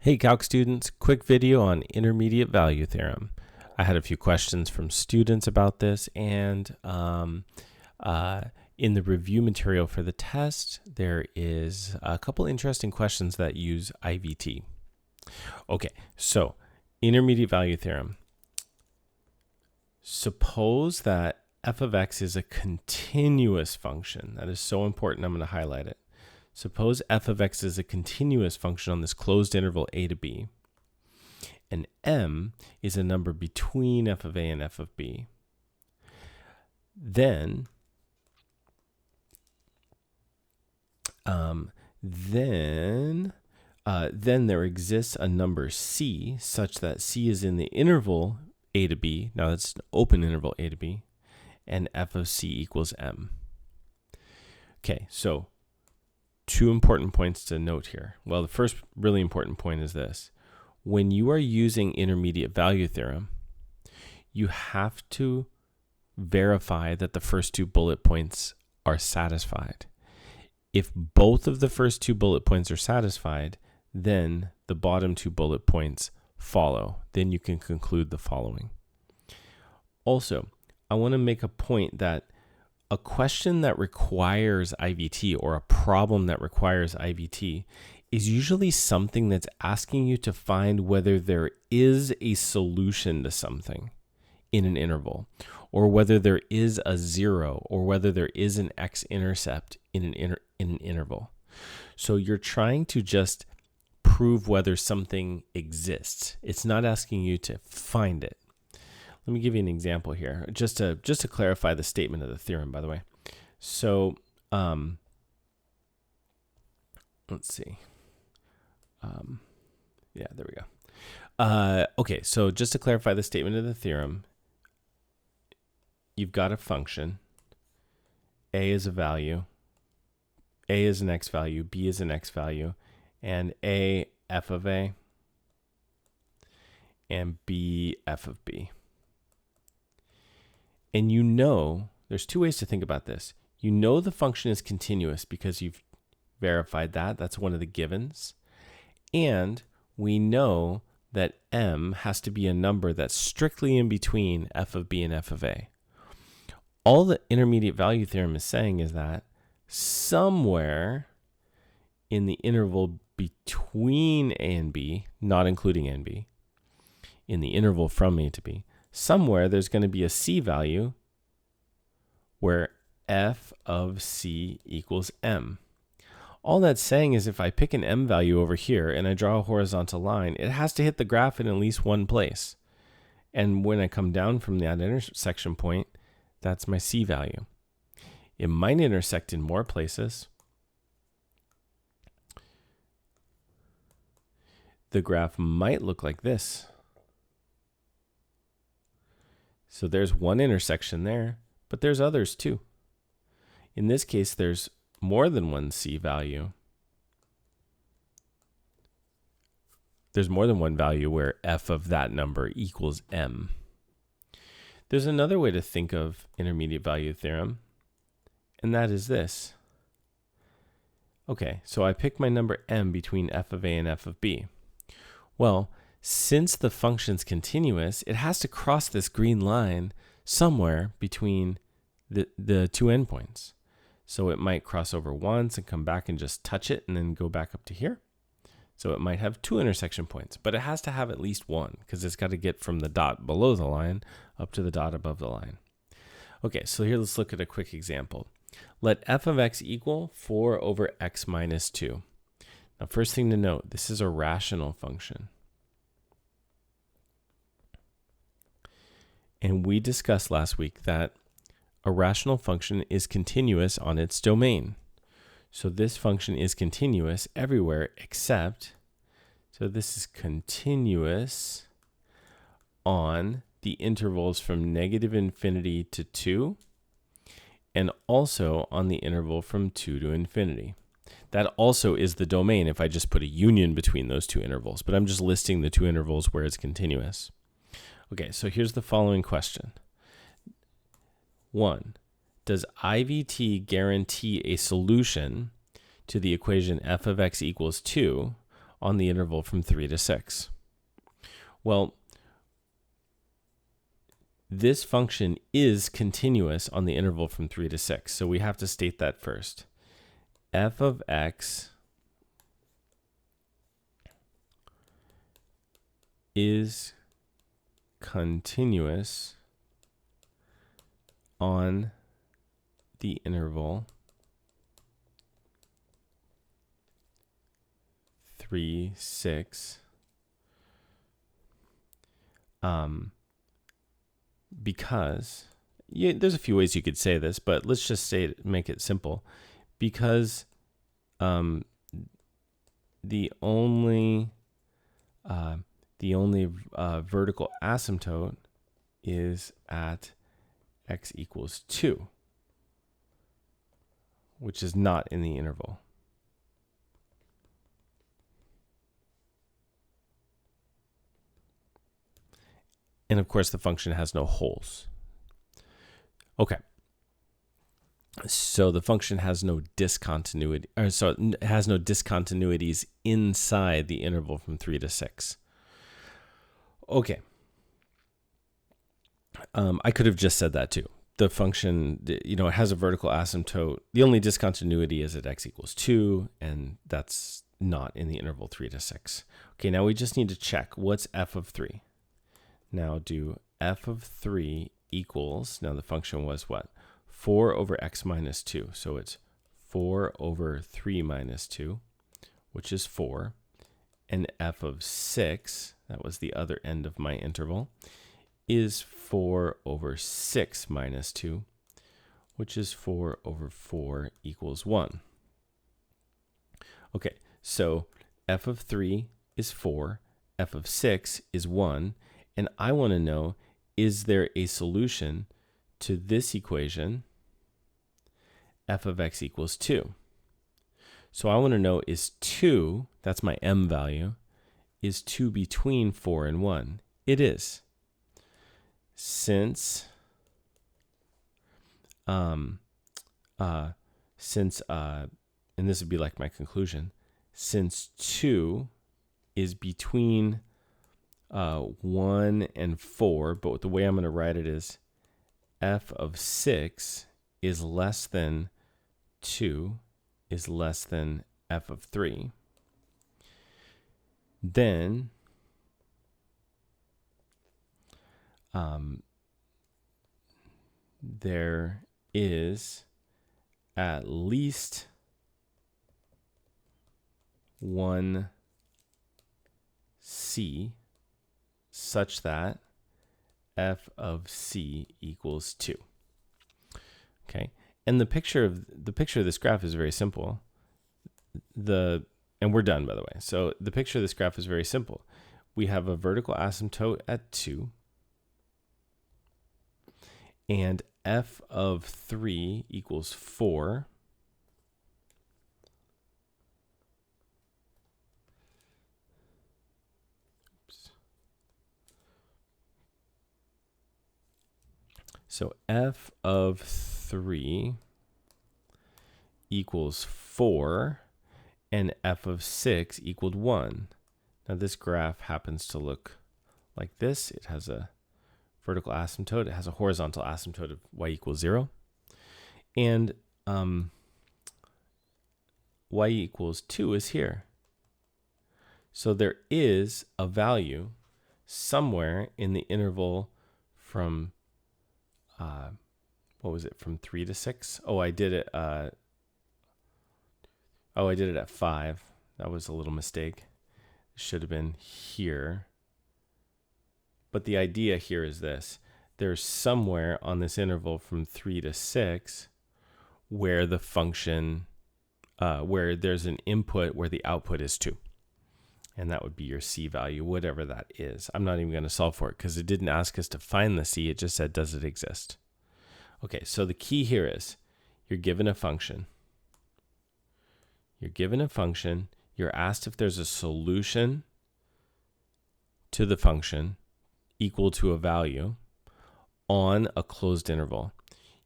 Hey Calc students, quick video on intermediate value theorem. I had a few questions from students about this, and in the review material for the test, there is a couple interesting questions that use IVT. Okay, so intermediate value theorem. Suppose that f of x is a continuous function. That is so important, I'm going to highlight it. Suppose f of x is a continuous function on this closed interval a to b, and m is a number between f of a and f of b. Then there exists a number c such that c is in the interval a to b. Now that's an open interval a to b, and f of c equals m. Okay, so two important points to note here. Well, the first really important point is this. When you are using intermediate value theorem, you have to verify that the first two bullet points are satisfied. If both of the first two bullet points are satisfied, then the bottom two bullet points follow. Then you can conclude the following. Also, I want to make a point that a question that requires IVT or a problem that requires IVT is usually something that's asking you to find whether there is a solution to something in an interval, or whether there is a zero, or whether there is an x-intercept in an interval. So you're trying to just prove whether something exists. It's not asking you to find it. Let me give you an example here, just to clarify the statement of the theorem, by the way. So, let's see. Yeah, there we go. Okay, so just to clarify the statement of the theorem, you've got a function. A is a value. A is an x value. B is an x value. And A, f of A. And B, f of B. And you know, there's two ways to think about this. You know the function is continuous because you've verified that. That's one of the givens. And we know that m has to be a number that's strictly in between f of b and f of a. All the intermediate value theorem is saying is that somewhere in the interval between a and b, not including a and b, in the interval from a to b, somewhere there's going to be a c value where f of c equals m. All that's saying is if I pick an m value over here and I draw a horizontal line, it has to hit the graph in at least one place. And when I come down from that intersection point, that's my c value. It might intersect in more places. The graph might look like this. So there's one intersection there, but there's others too. In this case, there's more than one c value. There's more than one value where f of that number equals m. There's another way to think of intermediate value theorem, and that is this. Okay, so I pick my number m between f of a and f of b. Well, since the function's continuous, it has to cross this green line somewhere between the two endpoints. So it might cross over once and come back and just touch it and then go back up to here. So it might have two intersection points, but it has to have at least one because it's got to get from the dot below the line up to the dot above the line. Okay, so here let's look at a quick example. Let f of x equal 4 over x minus 2. Now, first thing to note, this is a rational function. And we discussed last week that a rational function is continuous on its domain. So this function is continuous everywhere except, so this is continuous on the intervals from -infinity to 2, and also on the interval from 2 to infinity. That also is the domain if I just put a union between those two intervals, but I'm just listing the two intervals where it's continuous. Okay, so here's the following question. 1. Does IVT guarantee a solution to the equation f of x equals 2 on the interval from 3 to 6. Well, this function is continuous on the interval from 3 to 6, so we have to state that first. F of x is continuous on the interval 3, 6, because there's a few ways you could say this, but let's just say it, make it simple. Because the only vertical asymptote is at x equals 2, which is not in the interval. And of course, the function has no holes. Okay. So the function has no discontinuity, or so it has no discontinuities inside the interval from 3 to 6. Okay. I could have just said that too. The function, it has a vertical asymptote. The only discontinuity is at x equals 2, and that's not in the interval 3 to 6. Okay, now we just need to check what's f of 3. Now do f of 3 equals, now the function was what? 4 over x minus 2. So it's 4 over 3 minus 2, which is 4. And f of 6, that was the other end of my interval, is 4 over 6 minus 2, which is 4 over 4 equals 1. Okay, so f of 3 is 4, f of 6 is 1, and I want to know, is there a solution to this equation, f of x equals 2? So I want to know, is 2, that's my m value, is 2 between 4 and 1? It is. Since and this would be like my conclusion, since 2 is between 1 and 4, but the way I'm going to write it is f of 6 is less than 2 is less than f of 3, then there is at least one c such that f of c equals 2. Okay, and the picture of this graph is very simple. And we're done, by the way. So the picture of this graph is very simple. We have a vertical asymptote at 2, and f of 3 equals 4. So f of 3 equals 4, and f of 6 equaled 1. Now this graph happens to look like this. It has a vertical asymptote. It has a horizontal asymptote of y equals 0. And y equals 2 is here. So there is a value somewhere in the interval from what was it, from 3 to 6? Oh, I did it at 5. That was a little mistake. It should have been here. But the idea here is this. There's somewhere on this interval from 3 to 6 where the function, where there's an input where the output is 2. And that would be your c value, whatever that is. I'm not even going to solve for it because it didn't ask us to find the c. It just said, does it exist? Okay, so the key here is you're given a function. You're asked if there's a solution to the function equal to a value on a closed interval.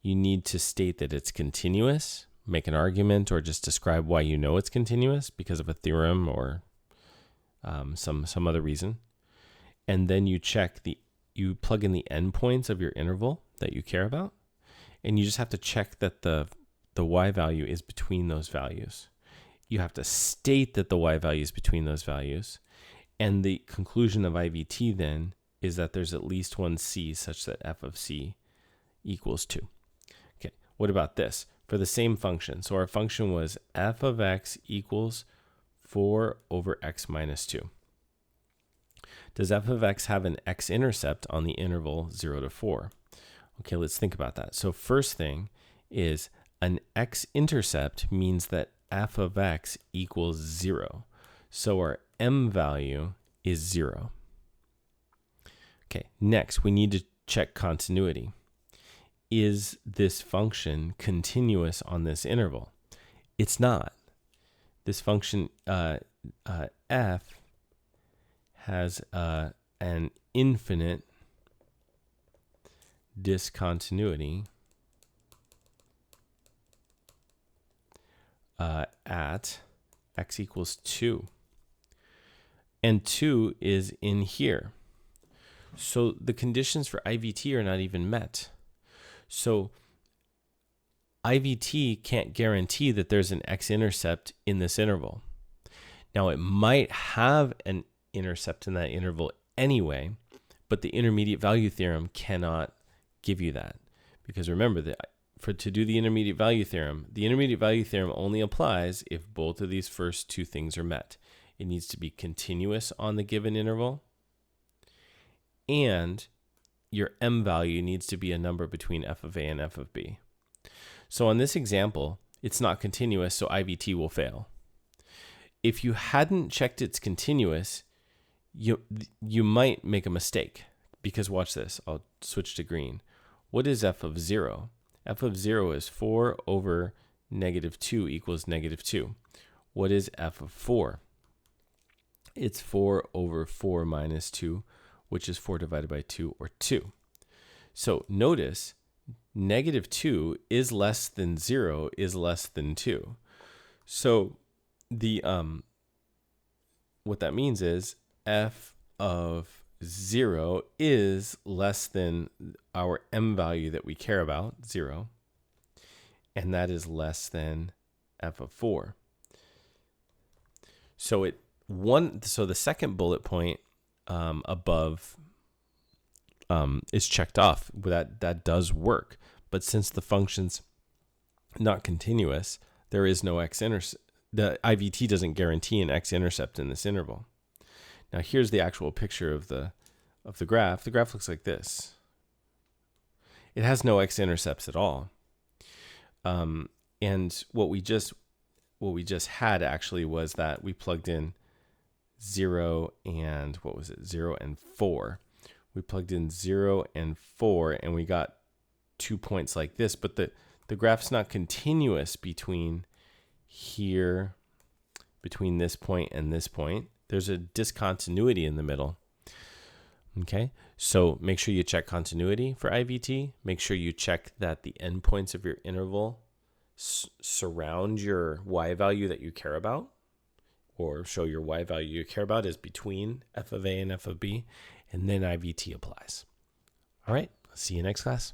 You need to state that it's continuous, make an argument, or just describe why you know it's continuous because of a theorem or some other reason. And then you plug in the endpoints of your interval that you care about, and you just have to check that the y value is between those values. You have to state that the y value is between those values, and the conclusion of IVT then is that there's at least one c such that f of c equals 2. Okay, what about this? For the same function, so our function was f of x equals 4 over x minus 2. Does f of x have an x-intercept on the interval 0 to 4? Okay, let's think about that. So first thing is an x-intercept means that f of x equals 0. So our m value is 0. Okay, next we need to check continuity. Is this function continuous on this interval? It's not. This function f has an infinite discontinuity at x equals 2. And 2 is in here. So the conditions for IVT are not even met. So IVT can't guarantee that there's an x-intercept in this interval. Now it might have an intercept in that interval anyway, but the intermediate value theorem cannot give you that. Because remember that to do the intermediate value theorem only applies if both of these first two things are met. It needs to be continuous on the given interval, and your m value needs to be a number between f of a and f of b. So on this example, it's not continuous, so IVT will fail. If you hadn't checked it's continuous, you might make a mistake, because watch this. I'll switch to green. What is f of 0? F of 0 is 4 over negative 2 equals negative 2. What is f of 4? It's 4 over 4 minus 2, which is 4 divided by 2, or 2. So notice, negative 2 is less than 0 is less than 2. So the what that means is f of 0 is less than our m value that we care about, 0, and that is less than f of 4. So the second bullet point above is checked off. That does work, but since the function's not continuous, there is no x-intercept. The IVT doesn't guarantee an x-intercept in this interval. Now here's the actual picture of the graph. The graph looks like this. It has no x-intercepts at all. And what we just had actually was that we plugged in 0 and 0 and 4. We plugged in 0 and 4 and we got 2 points like this, but the graph's not continuous between this point and this point. There's a discontinuity in the middle. Okay, so make sure you check continuity for IVT. Make sure you check that the endpoints of your interval surround your y value that you care about, or show your y value you care about is between f of a and f of b, and then IVT applies. All right, see you next class.